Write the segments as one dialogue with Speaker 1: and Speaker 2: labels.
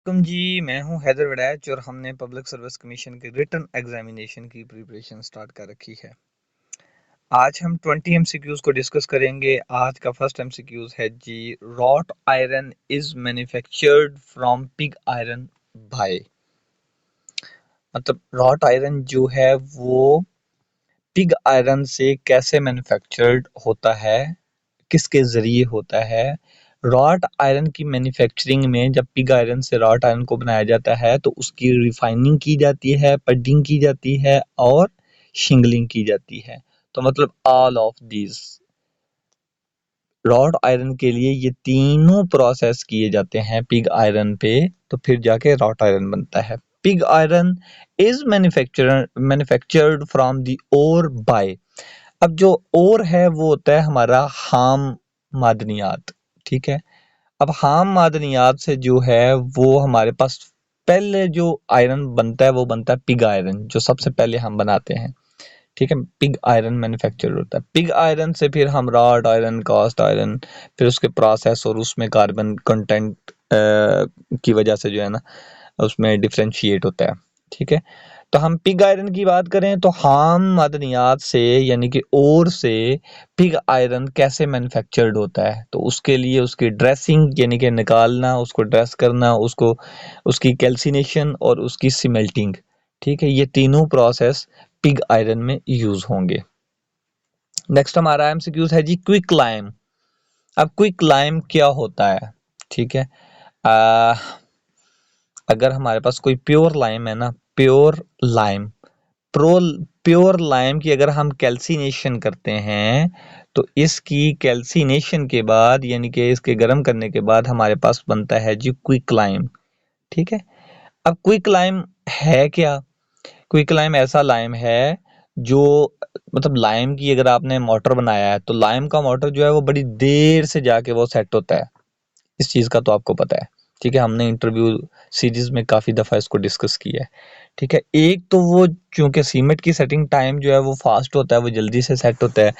Speaker 1: Welcome जी। मैं हूं हैदर वड़ैच और हमने पब्लिक सर्विस कमीशन के रिटन एग्जामिनेशन की प्रिपरेशन स्टार्ट कर रखी है। आज हम 20 एमसीक्यूज को डिस्कस करेंगे। आज का फर्स्ट एमसीक्यूज है जी, wrought iron is manufactured from pig iron by. मतलब रॉट आयरन जो है वो पिग आयरन से कैसे मैन्युफैक्चर्ड होता है, किसके जरिए होता है। रॉट आयरन की मैन्युफैक्चरिंग में जब पिग आयरन से रॉट आयरन को बनाया जाता है तो उसकी रिफाइनिंग की जाती है, पडिंग की जाती है और शिंगलिंग की जाती है। तो मतलब all of these wrought iron के लिए ये तीनों प्रोसेस किए जाते हैं पिग आयरन पे, तो फिर जाके रॉट आयरन बनता है। Pig iron is manufactured from the ore by. अब जो ओर है वो होता है हमारा हाम मादनियात, ठीक है। अब हाम मादनियात से जो है वो हमारे पास पहले जो आयरन बनता है वो बनता है पिग आयरन, जो सबसे पहले हम बनाते हैं, ठीक है। पिग आयरन मैन्युफैक्चर होता है। पिग आयरन से फिर हम रॉड आयरन, कास्ट आयरन, फिर उसके प्रोसेस और उसमें कार्बन कंटेंट की वजह से जो है ना उसमें डिफ्रेंशिएट होता है, ठीक है। तो हम पिग आयरन की बात करें तो हाम मादनियात से यानी कि ओर से पिग आयरन कैसे मैन्युफैक्चर्ड होता है, तो उसके लिए उसकी ड्रेसिंग यानी कि निकालना, उसको ड्रेस करना, उसको उसकी कैल्सिनेशन और उसकी सिमेल्टिंग, ठीक है, ये तीनों प्रोसेस पिग आयरन में यूज होंगे। नेक्स्ट हमारा एमसीक्यूज है जी, क्विक लाइम। अब क्विक लाइम क्या होता है, ठीक है। आ, अगर हमारे पास कोई प्योर लाइम है ना, pure lime, pro pure lime की अगर हम कैल्सिनेशन करते हैं तो इसकी कैल्सिनेशन के बाद यानी कि इसके गर्म करने के बाद हमारे पास बनता है जी क्विक लाइम, ठीक है। अब क्विक लाइम है क्या? क्विक लाइम ऐसा लाइम है जो मतलब लाइम की अगर आपने मोटर बनाया है तो लाइम का मोटर जो है वो बड़ी देर से जाके वो सेट होता है। इस चीज का तो आपको पता है, ठीक है। हमने इंटरव्यू सीरीज में काफी दफा इसको डिस्कस किया है, ठीक है। एक तो वो चूंकि सीमेंट की सेटिंग टाइम जो है वो फास्ट होता है, वो जल्दी से सेट होता है,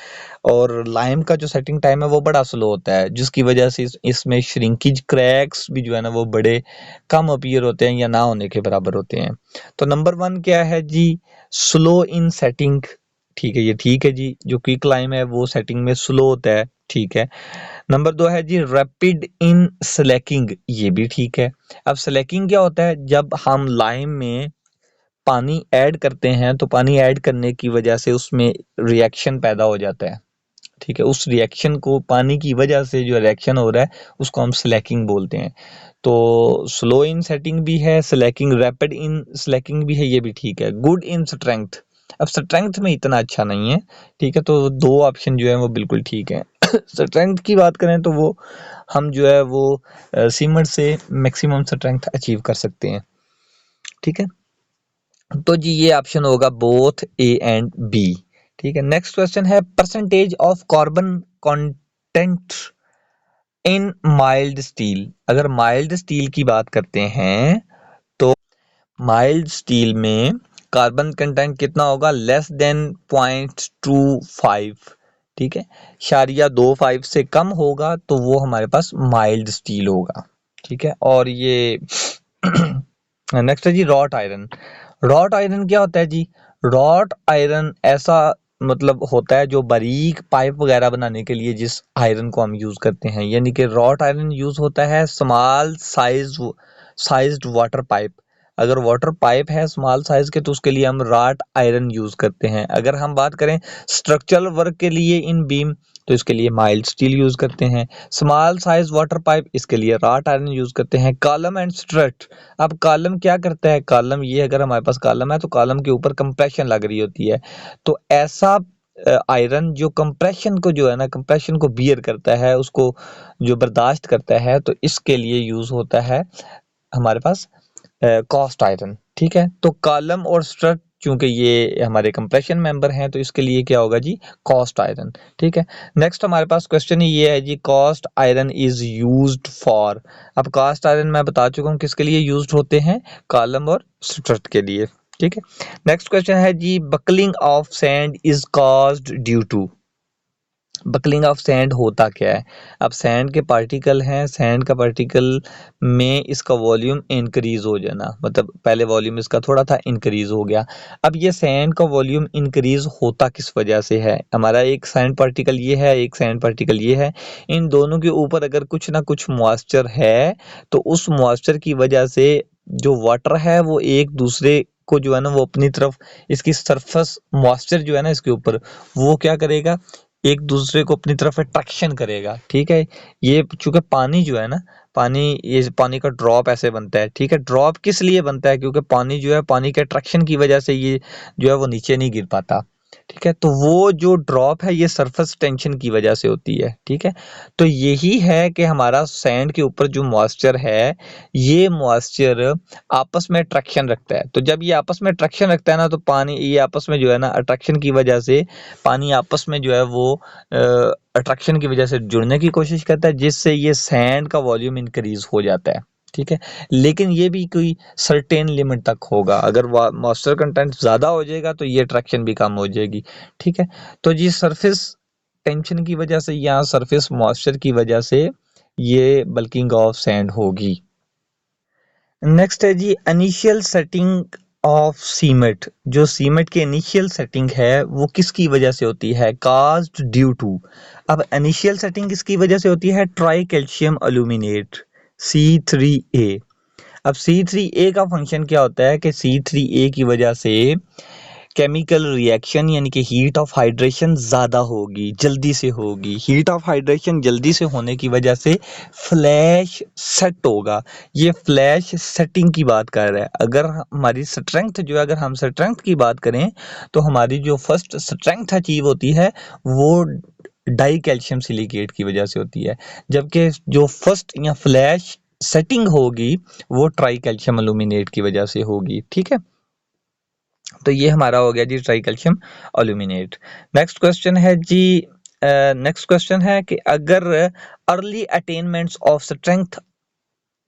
Speaker 1: और लाइम का जो सेटिंग टाइम है वो बड़ा स्लो होता है, जिसकी वजह से इसमें श्रिंकेज क्रैक्स भी जो है ना वो बड़े कम अपीयर होते हैं या ना होने के बराबर होते हैं। तो नंबर वन क्या है जी, स्लो इन सेटिंग, ठीक है, ये ठीक है जी। जो क्विक लाइम है वो सेटिंग में स्लो होता है, ठीक है। नंबर दो है जी, रैपिड इन स्लैकिंग, ये भी ठीक है। अब स्लैकिंग क्या होता है, जब हम लाइम में पानी ऐड करते हैं तो पानी ऐड करने की वजह से उसमें रिएक्शन पैदा हो जाता है, ठीक है। उस रिएक्शन को, पानी की वजह से जो रिएक्शन हो रहा है उसको हम स्लैकिंग बोलते हैं। तो स्लो इन सेटिंग भी है स्लैकिंग, रैपिड इन स्लैकिंग भी है, ये भी ठीक है। गुड इन स्ट्रेंथ, अब स्ट्रेंथ में इतना अच्छा नहीं है, ठीक है। तो दो ऑप्शन जो है वो बिल्कुल ठीक है। स्ट्रेंथ की बात करें तो वो हम जो है वो सीमेंट से मैक्सिमम स्ट्रेंथ अचीव कर सकते हैं, ठीक है। तो जी ये ऑप्शन होगा बोथ ए एंड बी, ठीक है। नेक्स्ट क्वेश्चन है, percentage of carbon content in mild steel. अगर माइल्ड स्टील की बात करते हैं तो माइल्ड स्टील में कार्बन कंटेंट कितना होगा, लेस देन 0.25, ठीक है। शारिया 25 से कम होगा तो वो हमारे पास माइल्ड स्टील होगा, ठीक है। और ये नेक्स्ट है जी, रॉट आयरन। रॉट आयरन क्या होता है जी, रॉट आयरन ऐसा मतलब होता है जो बारीक पाइप वगैरह बनाने के लिए जिस आयरन को हम यूज करते हैं, यानी कि रॉट आयरन यूज होता है स्मॉल साइज्ड वाटर पाइप। अगर वाटर पाइप है स्मॉल साइज के तो उसके लिए हम रॉट आयरन यूज करते हैं। अगर हम बात करें स्ट्रक्चरल वर्क के लिए इन बीम तो इसके लिए माइल्ड स्टील यूज करते हैं। स्मॉल साइज वाटर पाइप, इसके लिए रॉट आयरन यूज करते हैं। कॉलम एंड स्ट्रट, अब कॉलम क्या करता है, कॉलम ये अगर हमारे पास कॉलम है तो कॉलम के ऊपर कंप्रेशन लग रही होती है, तो ऐसा आयरन जो कंप्रेशन को जो है ना कंप्रेशन को बियर करता है, उसको जो बर्दाश्त करता है, तो इसके लिए यूज होता है हमारे पास कॉस्ट आयरन, ठीक है। तो कॉलम और स्ट्रट चूंकि ये हमारे कंप्रेशन मेंबर हैं तो इसके लिए क्या होगा जी, कॉस्ट आयरन, ठीक है। नेक्स्ट हमारे पास क्वेश्चन ये है जी, cast iron is used for. अब कास्ट आयरन मैं बता चुका हूँ किसके लिए यूज्ड होते हैं, कॉलम और स्ट्रट के लिए, ठीक है। नेक्स्ट क्वेश्चन है जी, bulking of sand is caused due to. Bulking of sand होता क्या है? अब सैंड के पार्टिकल हैं, सैंड का पार्टिकल में इसका वॉल्यूम इंक्रीज हो जाना, मतलब पहले वॉल्यूम इसका थोड़ा था, इंक्रीज हो गया। अब ये सैंड का वॉल्यूम इंक्रीज होता किस वजह से है? हमारा एक सैंड पार्टिकल ये है, एक सैंड पार्टिकल ये है, इन दोनों के ऊपर अगर कुछ ना कुछ मॉइस्चर है तो उस मॉइस्चर की वजह से जो वाटर है वो एक दूसरे को जो है ना वो अपनी तरफ, इसकी सरफेस मॉइस्चर जो है ना इसके ऊपर, वो क्या करेगा, एक दूसरे को अपनी तरफ अट्रैक्शन करेगा। ठीक है, ये चूंकि पानी जो है ना, पानी, ये पानी का ड्रॉप ऐसे बनता है। ठीक है, ड्रॉप किस लिए बनता है? क्योंकि पानी जो है, पानी के अट्रैक्शन की वजह से ये जो है वो नीचे नहीं गिर पाता। ठीक है, तो वो जो ड्रॉप है ये सरफेस टेंशन की वजह से होती है। ठीक है, तो यही है कि हमारा सैंड के ऊपर जो मॉइस्चर है, ये मॉइस्चर आपस में अट्रैक्शन रखता है। तो जब ये आपस में अट्रैक्शन रखता है ना, तो पानी, ये आपस में जो है ना अट्रैक्शन की वजह से पानी आपस में जो है वो अट्रैक्शन की वजह से जुड़ने की कोशिश करता है, जिससे ये सैंड का वॉल्यूम इंक्रीज हो जाता है। ठीक है, लेकिन ये भी कोई सर्टेन लिमिट तक होगा। अगर मॉइस्चर कंटेंट ज़्यादा हो जाएगा तो ये अट्रैक्शन भी कम हो जाएगी। ठीक है, तो जी सरफेस टेंशन की वजह से या सरफेस मॉइस्चर की वजह से ये बल्किंग ऑफ सैंड होगी। नेक्स्ट है जी इनिशियल सेटिंग ऑफ सीमेंट। जो सीमेंट की इनिशियल सेटिंग है वो किसकी वजह से होती है? Caused due to. अब इनिशियल सेटिंग किसकी वजह से होती है? Tricalcium aluminate, C3A। अब C3A का फंक्शन क्या होता है कि C3A की वजह से केमिकल रिएक्शन यानी कि हीट ऑफ हाइड्रेशन ज़्यादा होगी, जल्दी से होगी। हीट ऑफ हाइड्रेशन जल्दी से होने की वजह से फ्लैश सेट होगा। ये फ्लैश सेटिंग की बात कर रहा है। अगर हमारी स्ट्रेंथ जो है, अगर हम स्ट्रेंथ की बात करें तो हमारी जो फर्स्ट स्ट्रेंथ अचीव होती है वो डाई कैल्शियम सिलिकेट की वजह से होती है, जबकि जो फर्स्ट या फ्लैश सेटिंग होगी वो ट्राई कैल्शियम अल्यूमिनेट की वजह से होगी। ठीक है, तो ये हमारा हो गया जी ट्राई कैल्शियम अल्यूमिनेट। नेक्स्ट क्वेश्चन है जी, नेक्स्ट क्वेश्चन है कि अगर अर्ली अटेनमेंट्स ऑफ स्ट्रेंथ,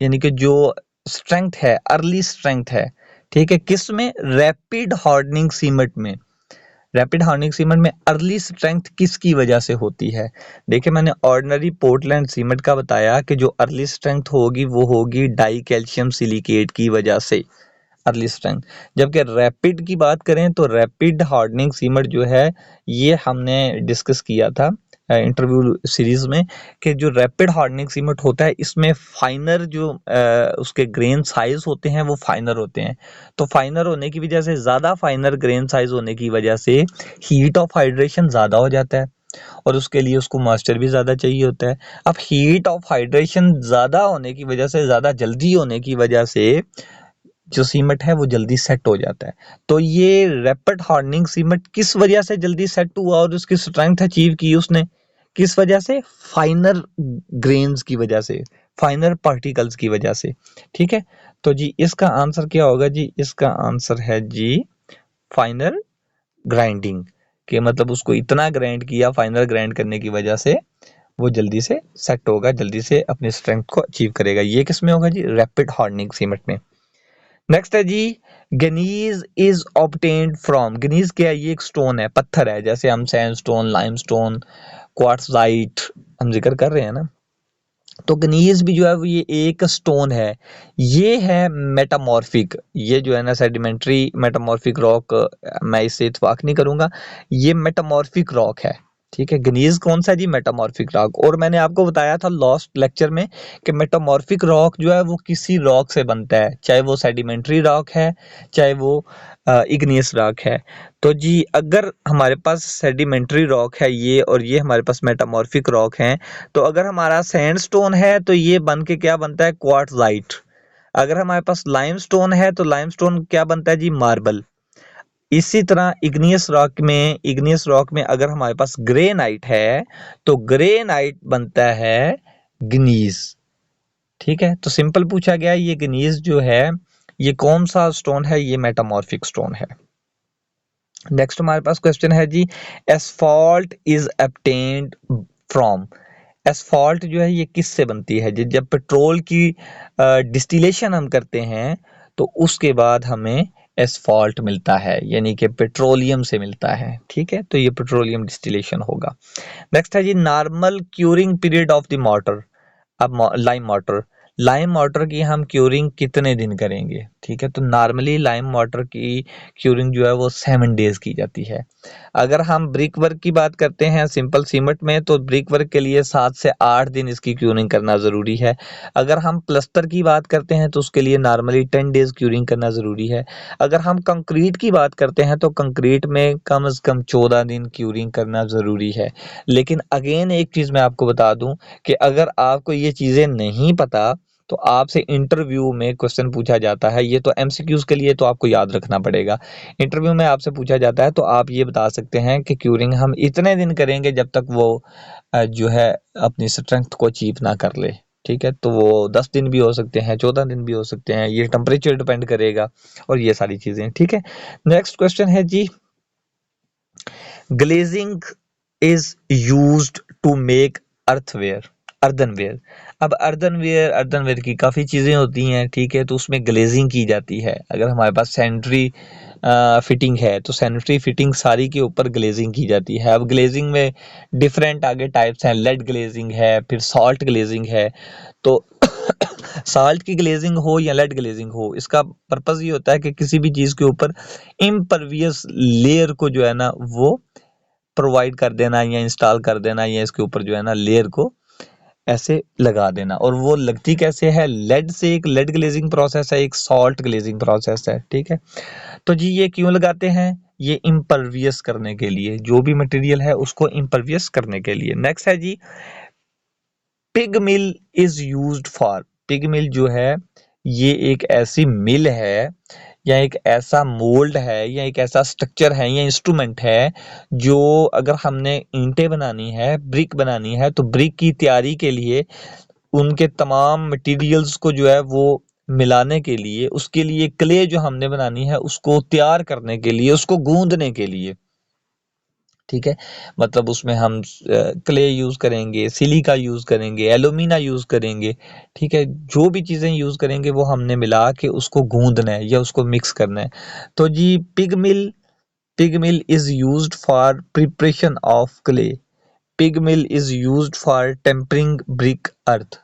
Speaker 1: यानी कि जो स्ट्रेंथ है, अर्ली स्ट्रेंथ है, ठीक है, किस में? रैपिड हार्डनिंग सीमेंट में। रैपिड हार्डनिंग सीमेंट में अर्ली स्ट्रेंथ किसकी वजह से होती है? देखिए, मैंने ऑर्डिनरी पोर्टलैंड सीमेंट का बताया कि जो अर्ली स्ट्रेंथ होगी वो होगी डाई कैल्शियम सिलिकेट की वजह से, अर्ली स्ट्रेंथ। जबकि रैपिड की बात करें तो रैपिड हार्डनिंग सीमेंट जो है, ये हमने डिस्कस किया था इंटरव्यू सीरीज में, कि जो रैपिड हार्डनिंग सीमेंट होता है इसमें फाइनर जो उसके ग्रेन साइज होते हैं वो फाइनर होते हैं। तो फाइनर होने की वजह से, ज़्यादा फाइनर ग्रेन साइज होने की वजह से हीट ऑफ हाइड्रेशन ज़्यादा हो जाता है और उसके लिए उसको मॉइस्चर भी ज़्यादा चाहिए होता है। अब हीट ऑफ हाइड्रेशन ज़्यादा होने की वजह से, ज़्यादा जल्दी होने की वजह से जो सीमेंट है वो जल्दी सेट हो जाता है। तो ये रैपिड हार्डनिंग सीमेंट किस वजह से जल्दी सेट हुआ और उसकी स्ट्रेंथ अचीव की उसने? किस वजह से? फाइनर ग्रेन्स की वजह से, फाइनर पार्टिकल्स की वजह से। ठीक है, तो जी इसका आंसर क्या होगा जी? इसका आंसर है जी फाइनर ग्राइंडिंग, के मतलब उसको इतना ग्राइंड किया, फाइनल ग्राइंड करने की वजह से वो जल्दी से सेट होगा, जल्दी से अपनी स्ट्रेंथ को अचीव करेगा। ये किस में होगा जी? रैपिड हार्डनिंग सीमेंट में। नेक्स्ट है जी Guinness is obtained from. Guinness क्या है? ये एक स्टोन है, पत्थर है, जैसे हम सैंडस्टोन, लाइमस्टोन, क्वार्ट्जाइट हम जिक्र कर रहे हैं ना, तो गनीज भी जो है वो ये एक स्टोन है। ये है मेटामॉर्फिक, ये जो है ना सेडिमेंट्री मेटामॉर्फिक रॉक, मैं इससे इत्तेफाक नहीं करूंगा, ये मेटामॉर्फिक रॉक है। ठीक है, गनीज कौन सा जी? Metamorphic rock. और मैंने आपको बताया था लास्ट लेक्चर में कि मेटामॉर्फिक रॉक जो है वो किसी रॉक से बनता है, चाहे वो सेडिमेंट्री रॉक है, चाहे वो इग्नियस रॉक है। तो जी अगर हमारे पास सेडिमेंट्री रॉक है ये, और ये हमारे पास मेटामॉर्फिक रॉक है, तो अगर हमारा सैंडस्टोन है तो ये बन के क्या बनता है? क्वार्ट्जाइट। अगर हमारे पास लाइमस्टोन है तो लाइमस्टोन क्या बनता है जी? मार्बल। इसी तरह इग्नियस रॉक में अगर हमारे पास ग्रेनाइट है तो ग्रेनाइट बनता है ग्नीज। ठीक है, तो सिंपल पूछा गया, ये ग्नीज जो है ये कौन सा स्टोन है? ये मेटामॉर्फिक स्टोन है। नेक्स्ट हमारे पास क्वेश्चन है जी asphalt is obtained from. Asphalt जो है ये किस से बनती है? जब पेट्रोल की डिस्टिलेशन हम करते हैं तो उसके बाद हमें एसफॉल्ट मिलता है, यानी कि पेट्रोलियम से मिलता है। ठीक है, तो ये पेट्रोलियम डिस्टिलेशन होगा। नेक्स्ट है जी normal curing period of the mortar. अब लाइम वाटर की हम क्यूरिंग कितने दिन करेंगे? ठीक है, तो नॉर्मली लाइम वाटर की क्यूरिंग जो है वो 7 डेज की जाती है। अगर हम ब्रिक वर्क की बात करते हैं सिंपल सीमेंट में, तो ब्रिक वर्क के लिए 7 से 8 दिन इसकी क्यूरिंग करना ज़रूरी है। अगर हम प्लस्तर की बात करते हैं तो उसके लिए नॉर्मली 10 डेज क्यूरिंग करना ज़रूरी है। अगर हम कंक्रीट की बात करते हैं तो कंक्रीट में कम से कम 14 दिन क्यूरिंग करना ज़रूरी है। लेकिन अगेन एक चीज़ मैं आपको बता दूं कि अगर आपको ये चीज़ें नहीं पता तो आपसे इंटरव्यू में क्वेश्चन पूछा जाता है, ये तो एमसीक्यूज के लिए तो आपको याद रखना पड़ेगा। इंटरव्यू में आपसे पूछा जाता है तो आप ये बता सकते हैं कि क्यूरिंग हम इतने दिन करेंगे जब तक वो जो है अपनी स्ट्रेंथ को अचीव ना कर ले। ठीक है, तो वो 10 दिन भी हो सकते हैं, 14 दिन भी हो सकते हैं, ये टेम्परेचर डिपेंड करेगा और ये सारी चीज़ें। ठीक है, नेक्स्ट क्वेश्चन है जी glazing is used to make earthenware. अब अर्दनवेयर की काफ़ी चीज़ें होती हैं। ठीक है, तो उसमें ग्लेजिंग की जाती है। अगर हमारे पास सैनिटरी फिटिंग है तो सैनिटरी फिटिंग सारी के ऊपर ग्लेजिंग की जाती है। अब ग्लेजिंग में डिफरेंट आगे टाइप्स हैं, लेड ग्लेजिंग है, फिर सॉल्ट ग्लेजिंग है। तो साल्ट की ग्लेजिंग हो या लेड ग्लेजिंग हो, इसका पर्पस ये होता है कि किसी भी चीज़ के ऊपर इम्परवियस लेयर को जो है ना वो प्रोवाइड कर देना या इंस्टॉल कर देना, या इसके ऊपर जो है ना लेयर को ऐसे लगा देना। और वो लगती कैसे है? लेड से। एक लेड ग्लेजिंग प्रोसेस है, एक सॉल्ट ग्लेजिंग प्रोसेस है। ठीक है, तो जी ये क्यों लगाते हैं? ये इम्परवियस करने के लिए, जो भी मटेरियल है उसको इम्परवियस करने के लिए। नेक्स्ट है जी pug mill is used for. Pug mill जो है ये एक ऐसी मिल है या एक ऐसा मोल्ड है या एक ऐसा स्ट्रक्चर है या इंस्ट्रूमेंट है जो अगर हमने ईंटें बनानी है, ब्रिक बनानी है, तो ब्रिक की तैयारी के लिए उनके तमाम मटेरियल्स को जो है वो मिलाने के लिए, उसके लिए क्ले जो हमने बनानी है उसको तैयार करने के लिए, उसको गूंदने के लिए। ठीक है, मतलब उसमें हम क्ले यूज़ करेंगे, सिलिका यूज़ करेंगे, एलुमिना यूज़ करेंगे। ठीक है, जो भी चीज़ें यूज़ करेंगे वो हमने मिला के उसको गूंदना है या उसको मिक्स करना है। तो जी pug mill is used for preparation of clay. Pug mill is used for tempering brick earth.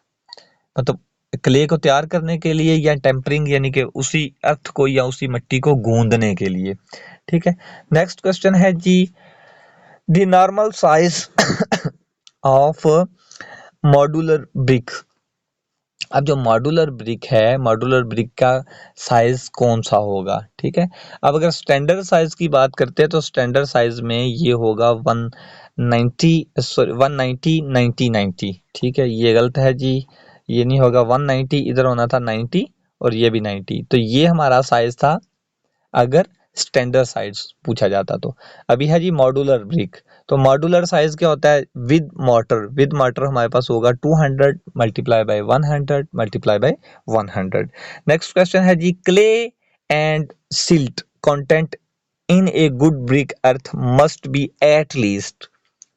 Speaker 1: मतलब क्ले को तैयार करने के लिए या टेम्परिंग यानी कि उसी अर्थ को या उसी मिट्टी को गूंदने के लिए। ठीक है, नेक्स्ट क्वेश्चन है जी the normal size of modular brick. अब जो मॉड्यूलर ब्रिक का साइज कौन सा होगा? ठीक है, अब अगर स्टैंडर्ड साइज की बात करते हैं तो स्टैंडर्ड साइज में ये होगा 190। ठीक है, ये गलत है जी, ये नहीं होगा 190, इधर होना था 90 और ये भी 90। तो ये हमारा साइज था अगर स्टैंडर्ड साइज पूछा जाता तो। अभी है जी मॉड्यूलर ब्रिक। तो मॉड्यूलर साइज क्या होता है? विद मोटर हमारे पास होगा 200 multiply by 100 multiply by 100। Next question है जी clay and silt content in a good brick earth must be at least.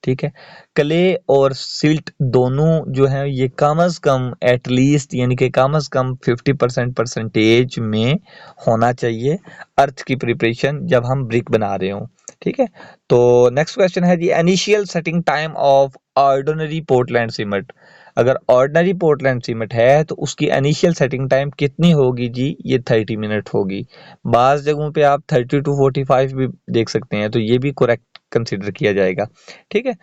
Speaker 1: ठीक है, क्ले और सिल्ट दोनों जो है ये कम से कम एटलीस्ट यानी कि कम से कम 50% परसेंटेज में होना चाहिए अर्थ की प्रिपरेशन जब हम ब्रिक बना रहे हो। ठीक है, तो नेक्स्ट क्वेश्चन है जी initial setting time of ordinary Portland cement. अगर ऑर्डिनरी पोर्टलैंड सीमेंट है तो उसकी इनिशियल सेटिंग टाइम कितनी होगी जी? ये 30 मिनट होगी। बाज़ जगहों पे आप 30 to 45 भी देख सकते हैं, तो ये भी करेक्ट कंसिडर किया जाएगा। ठीक है,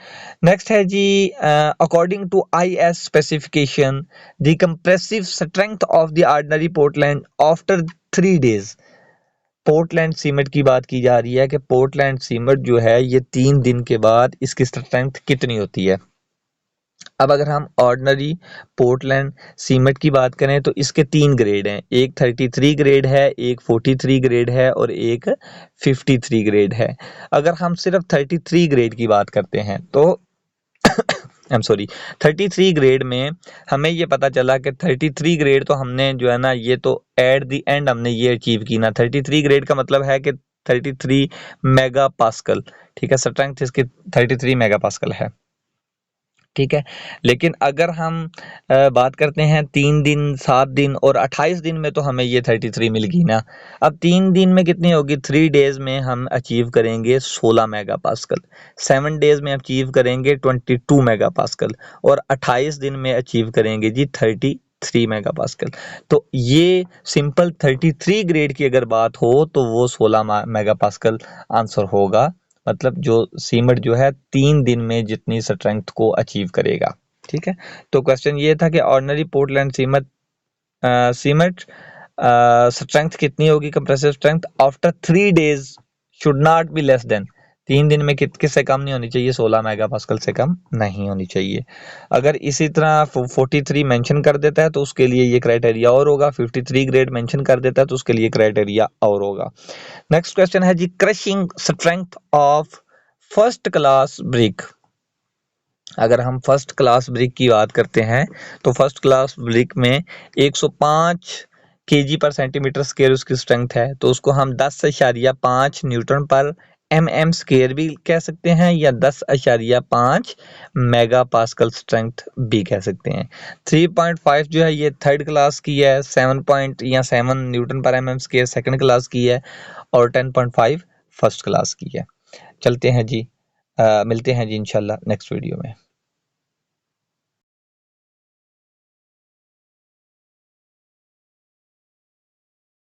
Speaker 1: नेक्स्ट है जी according to IS specification the compressive strength of the ordinary Portland after 3 days. Portland cement की बात की जा रही है कि पोर्टलैंड सीमेंट जो है ये 3 दिन के बाद इसकी स्ट्रेंथ कितनी होती है। अब अगर हम ऑर्डिनरी पोर्टलैंड सीमेंट की बात करें तो इसके 3 ग्रेड हैं, एक 33 ग्रेड है, एक 43 ग्रेड है और एक 53 ग्रेड है। अगर हम सिर्फ 33 ग्रेड की बात करते हैं तो आई एम सॉरी 33 ग्रेड में हमें ये पता चला कि 33 ग्रेड तो हमने जो है ना ये तो एट द एंड हमने ये अचीव की ना। 33 ग्रेड का मतलब है कि 33 मेगा पास्कल। ठीक है, स्ट्रेंथ इसकी 33 मेगा पास्कल है। ठीक है। लेकिन अगर हम बात करते हैं 3 दिन, 7 दिन और 28 दिन में, तो हमें ये 33 मिल गई ना। अब 3 दिन में कितनी होगी, 3 डेज़ में हम अचीव करेंगे 16 मेगापास्कल, 7 डेज़ में अचीव करेंगे 22 मेगापास्कल और 28 दिन में अचीव करेंगे जी 33 मेगापास्कल। तो ये सिंपल 33 ग्रेड की अगर बात हो तो वो 16 मेगापास्कल आंसर होगा। मतलब जो सीमेंट जो है 3 दिन में जितनी स्ट्रेंथ को अचीव करेगा। ठीक है। तो क्वेश्चन ये था कि ऑर्डिनरी पोर्टलैंड सीमेंट स्ट्रेंथ कितनी होगी, compressive strength after 3 days should not be less than, 3 दिन में किससे कम नहीं होनी चाहिए, 16 मेगापास्कल से कम नहीं होनी चाहिए। अगर इसी तरह 43 मेंशन कर देता है तो उसके लिए ये क्राइटेरिया और होगा, 53 ग्रेड मेंशन कर देता है तो उसके लिए क्राइटेरिया और होगा। नेक्स्ट क्वेश्चन है जी, crushing strength of first class brick. अगर हम फर्स्ट क्लास ब्रिक की बात करते हैं तो फर्स्ट क्लास ब्रिक में 105 केजी पर सेंटीमीटर स्क्वायर उसकी स्ट्रेंथ है, तो उसको हम 10.5 न्यूटन पर mm स्क्वायर भी कह सकते हैं या 10.5 मेगा पास्कल स्ट्रेंथ भी कह सकते हैं। 3.5 जो है ये थर्ड क्लास की है, 7 न्यूटन पर mm स्क्वायर सेकंड क्लास की है और 10.5 फर्स्ट क्लास की है। चलते हैं जी, मिलते हैं जी इंशाल्लाह नेक्स्ट वीडियो में।